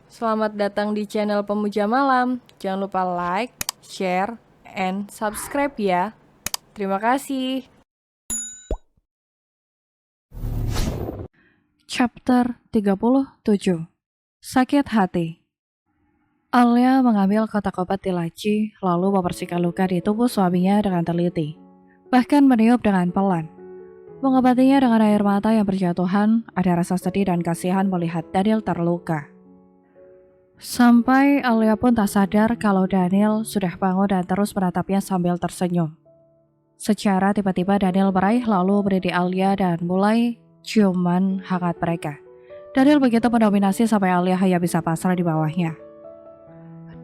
Selamat datang di channel Pemuja Malam. Jangan lupa like, share, and subscribe ya. Terima kasih. Chapter 37. Sakit Hati. Alia mengambil kotak obat di laci, lalu membersihkan luka di tubuh suaminya dengan teliti. Bahkan meniup dengan pelan. Mengobatinya dengan air mata yang berjatuhan, ada rasa sedih dan kasihan melihat Daniel terluka. Sampai Alia pun tak sadar kalau Daniel sudah bangun dan terus menatapnya sambil tersenyum. Secara tiba-tiba Daniel meraih lalu berdiri Alia dan mulai ciuman hangat mereka. Daniel begitu mendominasi sampai Alia hanya bisa pasrah di bawahnya.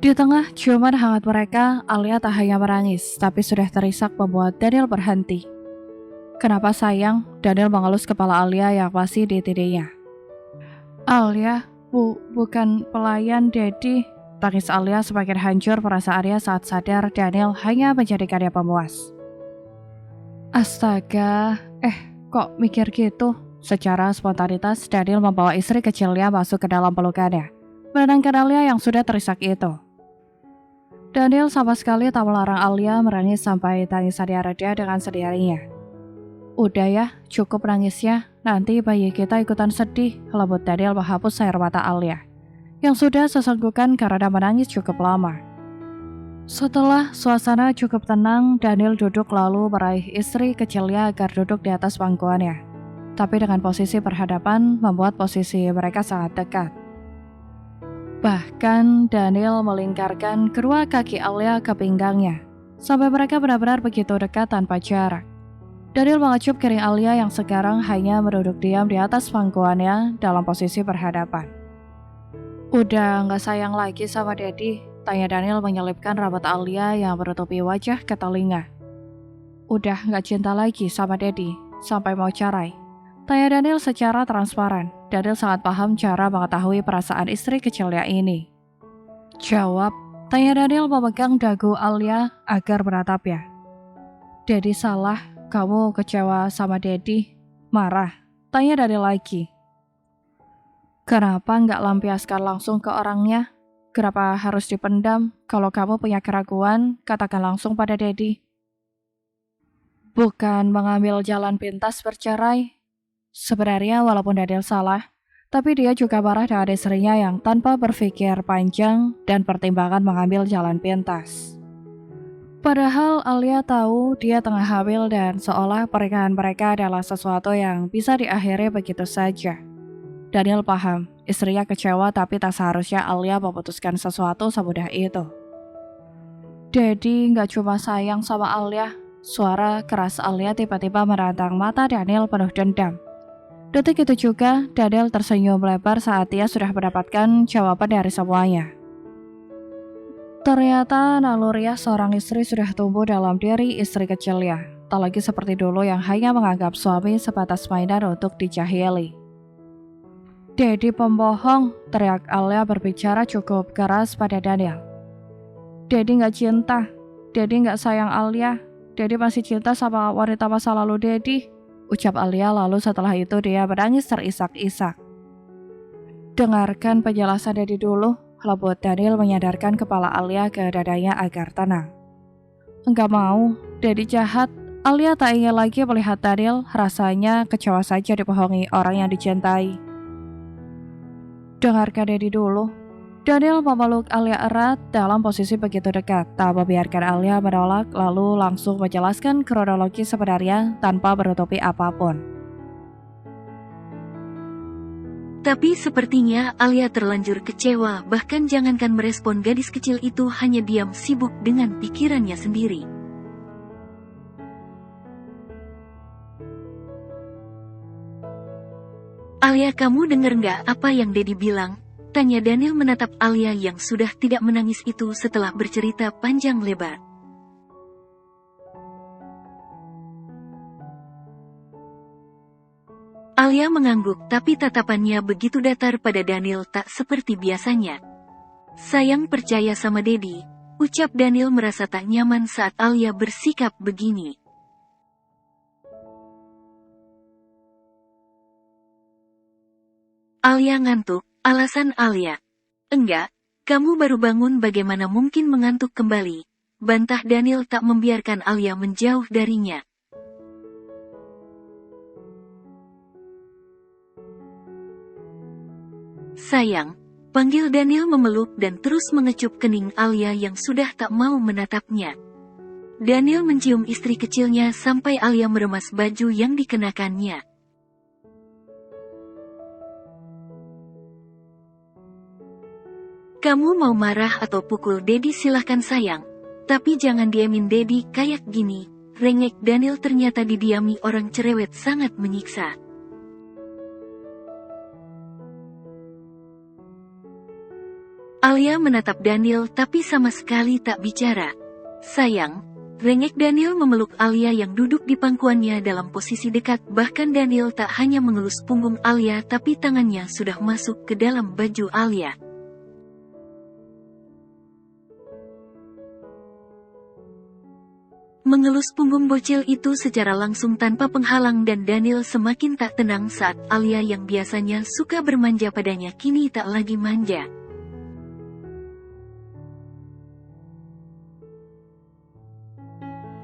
Di tengah ciuman hangat mereka, Alia tak hanya menangis, tapi sudah terisak membuat Daniel berhenti. Kenapa sayang? Daniel mengelus kepala Alia yang masih ditindihnya. Alia, bukan pelayan Daddy. Tangis Alia semakin hancur perasaannya saat sadar Daniel hanya menjadikannya pemuas. Astaga, kok mikir gitu? Secara spontanitas, Daniel membawa istri kecilnya masuk ke dalam pelukannya, menenangkan Alia yang sudah terisak itu. Daniel sama sekali tak melarang Alia menangis sampai tangisannya reda dengan sendirinya. Udah ya, cukup nangisnya, nanti bayi kita ikutan sedih, lembut Daniel menghapus air mata Alia, yang sudah sesenggukan karena menangis cukup lama. Setelah suasana cukup tenang, Daniel duduk lalu meraih istri kecilnya agar duduk di atas pangkuannya. Tapi dengan posisi berhadapan membuat posisi mereka sangat dekat. Bahkan Daniel melingkarkan kedua kaki Alia ke pinggangnya, sampai mereka benar-benar begitu dekat tanpa jarak. Daniel mengecup piring Alia yang sekarang hanya duduk diam di atas pangkuannya dalam posisi berhadapan. Udah gak sayang lagi sama Daddy? Tanya Daniel menyelipkan rambut Alia yang menutupi wajah ke telinga. Udah gak cinta lagi sama Daddy, sampai mau cerai? Tanya Daniel secara transparan. Daniel sangat paham cara mengetahui perasaan istri kecilnya ini. Jawab, tanya Daniel memegang dagu Alia agar menatapnya. Daddy salah, kamu kecewa sama Daddy? Marah? Tanya Daniel lagi. Kenapa nggak lampiaskan langsung ke orangnya? Kenapa harus dipendam? Kalau kamu punya keraguan, katakan langsung pada Daddy. Bukan mengambil jalan pintas bercerai. Sebenarnya walaupun Daniel salah, tapi dia juga marah dengan istrinya yang tanpa berpikir panjang dan pertimbangan mengambil jalan pintas. Padahal Alia tahu dia tengah hamil dan seolah pernikahan mereka adalah sesuatu yang bisa diakhiri begitu saja. Daniel paham, istrinya kecewa tapi tak seharusnya Alia memutuskan sesuatu semudah itu. Daddy gak cuma sayang sama Alia, suara keras Alia tiba-tiba menantang mata Daniel penuh dendam. Detik itu juga, Daniel tersenyum lebar saat dia sudah mendapatkan jawaban dari semuanya. Ternyata naluriah seorang istri sudah tumbuh dalam diri istri kecilnya, tak lagi seperti dulu yang hanya menganggap suami sebatas mainan untuk dijahili. Daddy pembohong, teriak Alia berbicara cukup keras pada Daniel. Daddy gak cinta, Daddy gak sayang Alia, Daddy masih cinta sama wanita masa lalu Daddy, ucap Alia lalu setelah itu dia menangis terisak-isak. Dengarkan penjelasan Daddy dulu, lembut Daniel menyadarkan kepala Alia ke dadanya agar tenang. Enggak mau, Daddy jahat. Alia tak ingin lagi melihat Daniel, rasanya kecewa saja dibohongi orang yang dicintai. Dengarkan Daddy dulu. Daniel memeluk Alia erat dalam posisi begitu dekat, tak membiarkan Alia menolak lalu langsung menjelaskan kronologi sebenarnya tanpa menutupi apapun. Tapi sepertinya Alia terlanjur kecewa, bahkan jangankan merespon gadis kecil itu hanya diam sibuk dengan pikirannya sendiri. Alia, kamu denger nggak apa yang Daddy bilang? Tanya Daniel menatap Alia yang sudah tidak menangis itu setelah bercerita panjang lebar. Alia mengangguk tapi tatapannya begitu datar pada Daniel tak seperti biasanya. Sayang, percaya sama Daddy, ucap Daniel merasa tak nyaman saat Alia bersikap begini. Alia ngantuk, alasan Alia. Enggak, kamu baru bangun, bagaimana mungkin mengantuk kembali? Bantah Daniel tak membiarkan Alia menjauh darinya. Sayang, panggil Daniel memeluk dan terus mengecup kening Alia yang sudah tak mau menatapnya. Daniel mencium istri kecilnya sampai Alia meremas baju yang dikenakannya. Kamu mau marah atau pukul Dedi silahkan sayang, tapi jangan diemin Dedi kayak gini. Rengek Daniel ternyata didiami orang cerewet sangat menyiksa. Alia menatap Daniel tapi sama sekali tak bicara. Sayang, rengek Daniel memeluk Alia yang duduk di pangkuannya dalam posisi dekat, bahkan Daniel tak hanya mengelus punggung Alia tapi tangannya sudah masuk ke dalam baju Alia. Mengelus punggung bocil itu secara langsung tanpa penghalang dan Daniel semakin tak tenang saat Alia yang biasanya suka bermanja padanya kini tak lagi manja.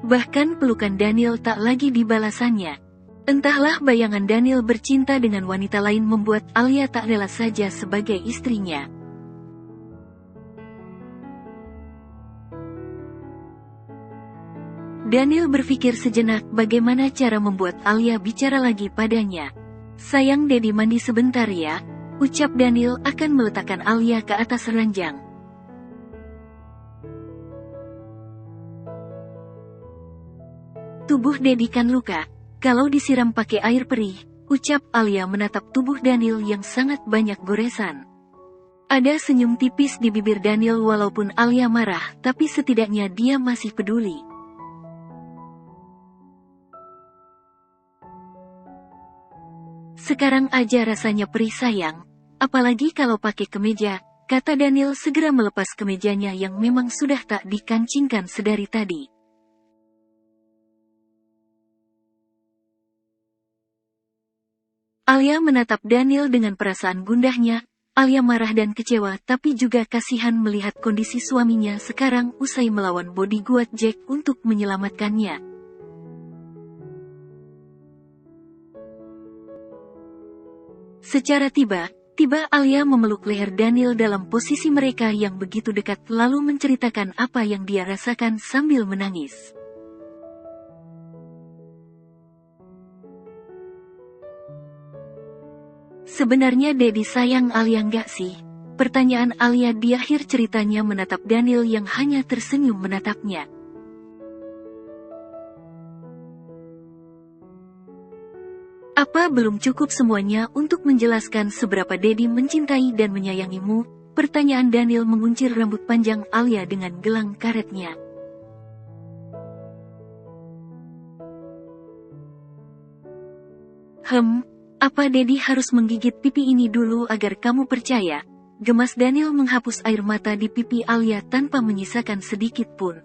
Bahkan pelukan Daniel tak lagi dibalasannya. Entahlah, bayangan Daniel bercinta dengan wanita lain membuat Alia tak rela saja sebagai istrinya. Daniel berpikir sejenak bagaimana cara membuat Alia bicara lagi padanya. Sayang, Dedi mandi sebentar ya, ucap Daniel akan meletakkan Alia ke atas ranjang. Tubuh Dedi kan luka, kalau disiram pakai air perih, ucap Alia menatap tubuh Daniel yang sangat banyak goresan. Ada senyum tipis di bibir Daniel walaupun Alia marah, tapi setidaknya dia masih peduli. Sekarang aja rasanya perih sayang, apalagi kalau pakai kemeja, kata Daniel segera melepas kemejanya yang memang sudah tak dikancingkan sedari tadi. Alia menatap Daniel dengan perasaan gundahnya. Alia marah dan kecewa tapi juga kasihan melihat kondisi suaminya sekarang usai melawan bodyguard Jack untuk menyelamatkannya. Secara tiba-tiba Alia memeluk leher Daniel dalam posisi mereka yang begitu dekat lalu menceritakan apa yang dia rasakan sambil menangis. Sebenarnya Dedi sayang Alia nggak sih? Pertanyaan Alia di akhir ceritanya menatap Daniel yang hanya tersenyum menatapnya. Apa belum cukup semuanya untuk menjelaskan seberapa Dedi mencintai dan menyayangimu? Pertanyaan Daniel menguncir rambut panjang Alia dengan gelang karetnya. Apa Dedi harus menggigit pipi ini dulu agar kamu percaya? Gemas Daniel menghapus air mata di pipi Alia tanpa menyisakan sedikit pun.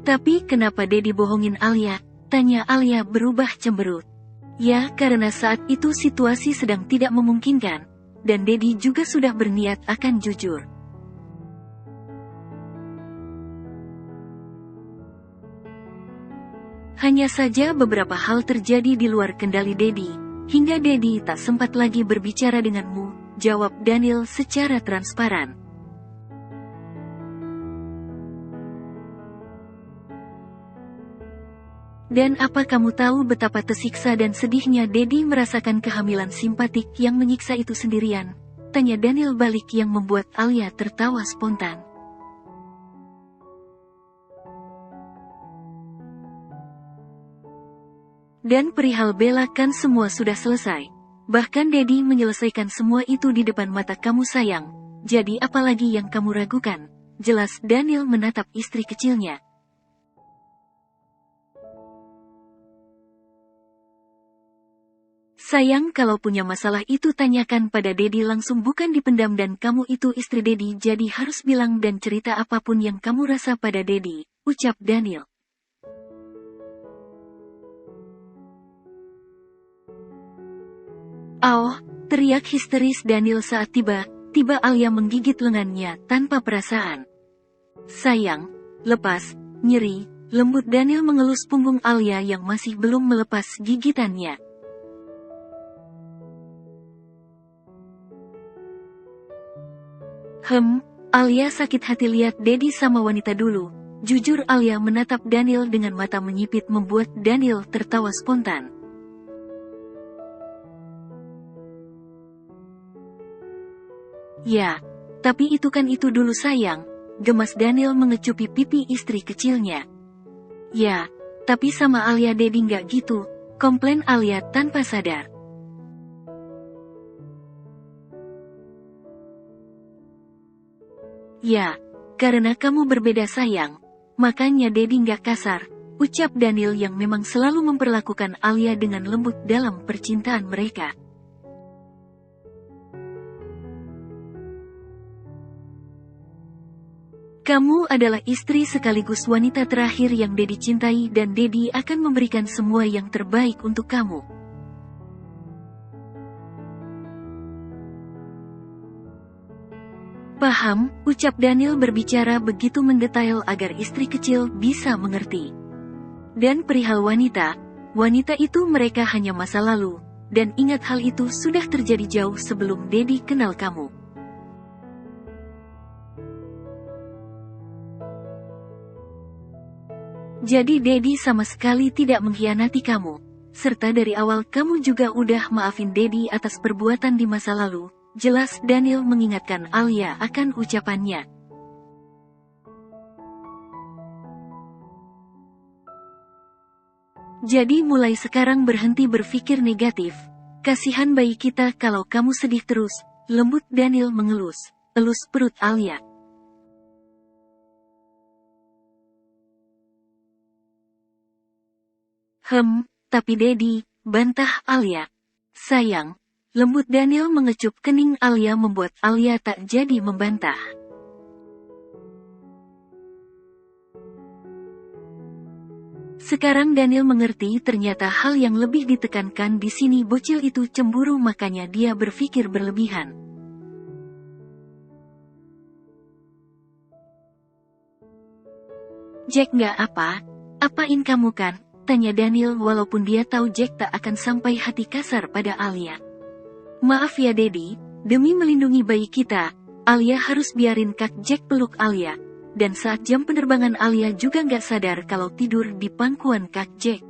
Tapi kenapa Dedi bohongin Alia? Tanya Alia berubah cemberut. Ya, karena saat itu situasi sedang tidak memungkinkan, dan Dedi juga sudah berniat akan jujur. Hanya saja beberapa hal terjadi di luar kendali Dedi, hingga Dedi tak sempat lagi berbicara denganmu, jawab Daniel secara transparan. Dan apa kamu tahu betapa tersiksa dan sedihnya Dedi merasakan kehamilan simpatik yang menyiksa itu sendirian? Tanya Daniel balik yang membuat Alia tertawa spontan. Dan perihal Bella kan semua sudah selesai. Bahkan Dedi menyelesaikan semua itu di depan mata kamu sayang. Jadi apalagi yang kamu ragukan? Jelas Daniel menatap istri kecilnya. Sayang, kalau punya masalah itu tanyakan pada Dedi langsung, bukan dipendam, dan kamu itu istri Dedi jadi harus bilang dan cerita apapun yang kamu rasa pada Dedi, ucap Daniel. Oh, teriak histeris Daniel saat tiba-tiba Alia menggigit lengannya tanpa perasaan. Sayang, lepas, nyeri, lembut Daniel mengelus punggung Alia yang masih belum melepas gigitannya. Alia sakit hati lihat Dedi sama wanita dulu. Jujur Alia menatap Daniel dengan mata menyipit membuat Daniel tertawa spontan. Ya, tapi itu kan itu dulu sayang, gemas Daniel mengecupi pipi istri kecilnya. Ya, tapi sama Alia Dedi nggak gitu, komplain Alia tanpa sadar. Ya, karena kamu berbeda sayang, makanya Dedi nggak kasar, ucap Daniel yang memang selalu memperlakukan Alia dengan lembut dalam percintaan mereka. Kamu adalah istri sekaligus wanita terakhir yang Dedi cintai dan Dedi akan memberikan semua yang terbaik untuk kamu. Paham, ucap Daniel berbicara begitu mendetail agar istri kecil bisa mengerti. Dan perihal wanita itu mereka hanya masa lalu, dan ingat hal itu sudah terjadi jauh sebelum Dedi kenal kamu. Jadi Dedi sama sekali tidak mengkhianati kamu, serta dari awal kamu juga udah maafin Dedi atas perbuatan di masa lalu. Jelas Daniel mengingatkan Alia akan ucapannya. Jadi mulai sekarang berhenti berpikir negatif. Kasihan bayi kita kalau kamu sedih terus, lembut Daniel mengelus perut Alia. Tapi Dedi, bantah Alia. Sayang, lembut Daniel mengecup kening Alia membuat Alia tak jadi membantah. Sekarang Daniel mengerti ternyata hal yang lebih ditekankan di sini bocil itu cemburu makanya dia berpikir berlebihan. Jack nggak apain kamu kan? Tanya Daniel walaupun dia tahu Jack tak akan sampai hati kasar pada Alia. Maaf ya Dedi, demi melindungi bayi kita, Alia harus biarin Kak Jack peluk Alia. Dan saat jam penerbangan Alia juga nggak sadar kalau tidur di pangkuan Kak Jack.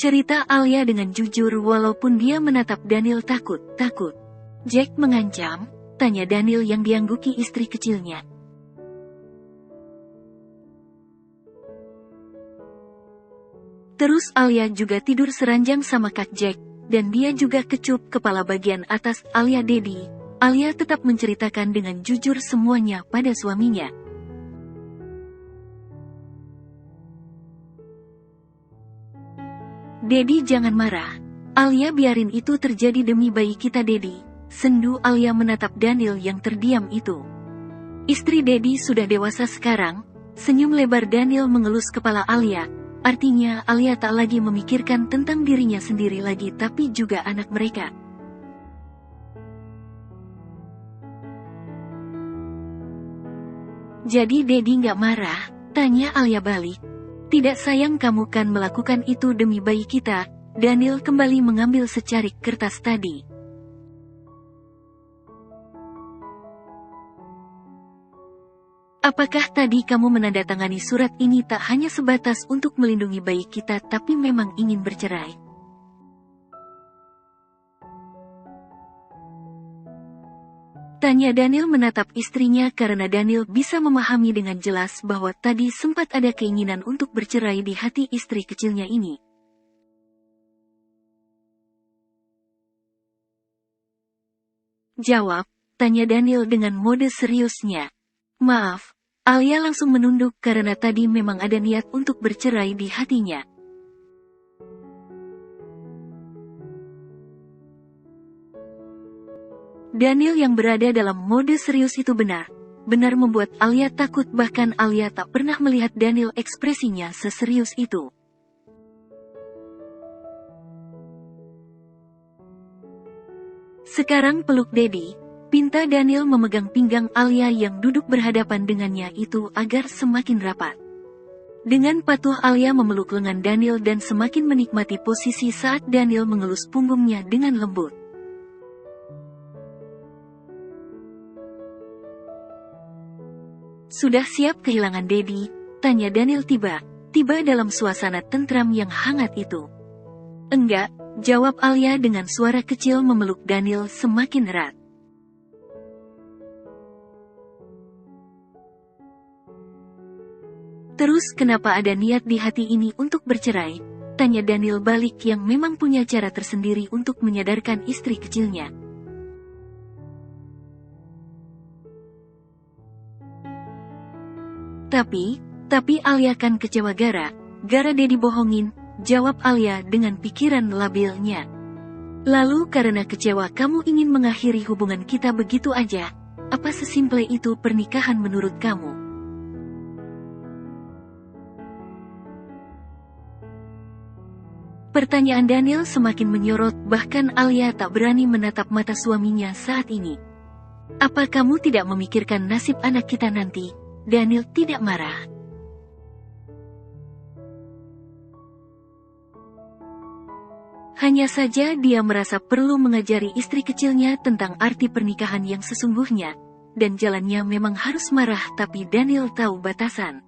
Cerita Alia dengan jujur walaupun dia menatap Daniel takut. Jack mengancam? Tanya Daniel yang diangguki istri kecilnya. Terus Alia juga tidur seranjang sama Kak Jack, dan dia juga kecup kepala bagian atas Alia Dedi. Alia tetap menceritakan dengan jujur semuanya pada suaminya. Dedi jangan marah. Alia biarin itu terjadi demi bayi kita Dedi. Sendu Alia menatap Daniel yang terdiam itu. Istri Dedi sudah dewasa sekarang. Senyum lebar Daniel mengelus kepala Alia. Artinya Alia tak lagi memikirkan tentang dirinya sendiri lagi tapi juga anak mereka. Jadi Dedi nggak marah? Tanya Alia balik. Tidak sayang kamu kan melakukan itu demi bayi kita. Daniel kembali mengambil secarik kertas tadi. Apakah tadi kamu menandatangani surat ini tak hanya sebatas untuk melindungi bayi kita tapi memang ingin bercerai? Tanya Daniel menatap istrinya karena Daniel bisa memahami dengan jelas bahwa tadi sempat ada keinginan untuk bercerai di hati istri kecilnya ini. Jawab, tanya Daniel dengan mode seriusnya. Maaf, Alia langsung menunduk karena tadi memang ada niat untuk bercerai di hatinya. Daniel yang berada dalam mode serius itu benar. benar membuat Alia takut, bahkan Alia tak pernah melihat Daniel ekspresinya seserius itu. Sekarang peluk Dedi, pinta Daniel memegang pinggang Alia yang duduk berhadapan dengannya itu agar semakin rapat. Dengan patuh Alia memeluk lengan Daniel dan semakin menikmati posisi saat Daniel mengelus punggungnya dengan lembut. Sudah siap kehilangan Dedi? Tanya Daniel tiba dalam suasana tentram yang hangat itu. Enggak, jawab Alia dengan suara kecil memeluk Daniel semakin erat. Terus kenapa ada niat di hati ini untuk bercerai? Tanya Daniel balik yang memang punya cara tersendiri untuk menyadarkan istri kecilnya. Tapi Alia kan kecewa gara Dedi bohongin, jawab Alia dengan pikiran labilnya. Lalu karena kecewa kamu ingin mengakhiri hubungan kita begitu aja? Apa sesimple itu pernikahan menurut kamu? Pertanyaan Daniel semakin menyorot, bahkan Alia tak berani menatap mata suaminya saat ini. Apa kamu tidak memikirkan nasib anak kita nanti? Daniel tidak marah. Hanya saja dia merasa perlu mengajari istri kecilnya tentang arti pernikahan yang sesungguhnya, dan jalannya memang harus marah, tapi Daniel tahu batasan.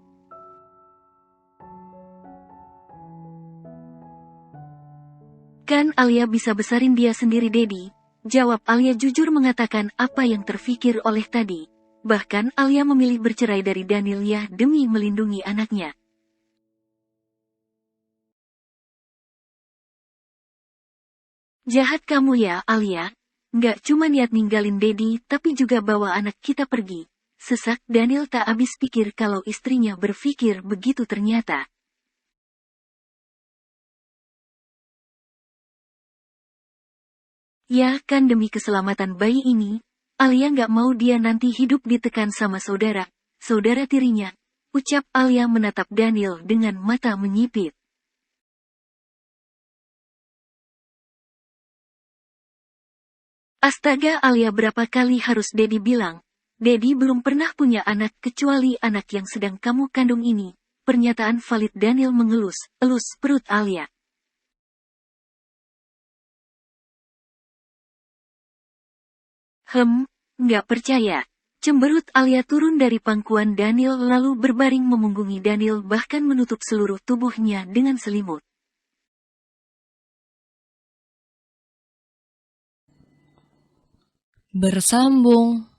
Kan Alia bisa besarin dia sendiri Dedi, jawab Alia jujur mengatakan apa yang terfikir oleh tadi. Bahkan Alia memilih bercerai dari Daniel ya demi melindungi anaknya. Jahat kamu ya Alia, nggak cuma niat ninggalin Dedi tapi juga bawa anak kita pergi. Sesak Daniel tak habis pikir kalau istrinya berpikir begitu ternyata. Ya kan demi keselamatan bayi ini, Alia nggak mau dia nanti hidup ditekan sama saudara tirinya, ucap Alia menatap Daniel dengan mata menyipit. Astaga Alia, berapa kali harus Dedi bilang? Dedi belum pernah punya anak kecuali anak yang sedang kamu kandung ini. Pernyataan valid. Daniel elus perut Alia. Nggak percaya. Cemberut Alia turun dari pangkuan Daniel lalu berbaring memunggungi Daniel bahkan menutup seluruh tubuhnya dengan selimut. Bersambung.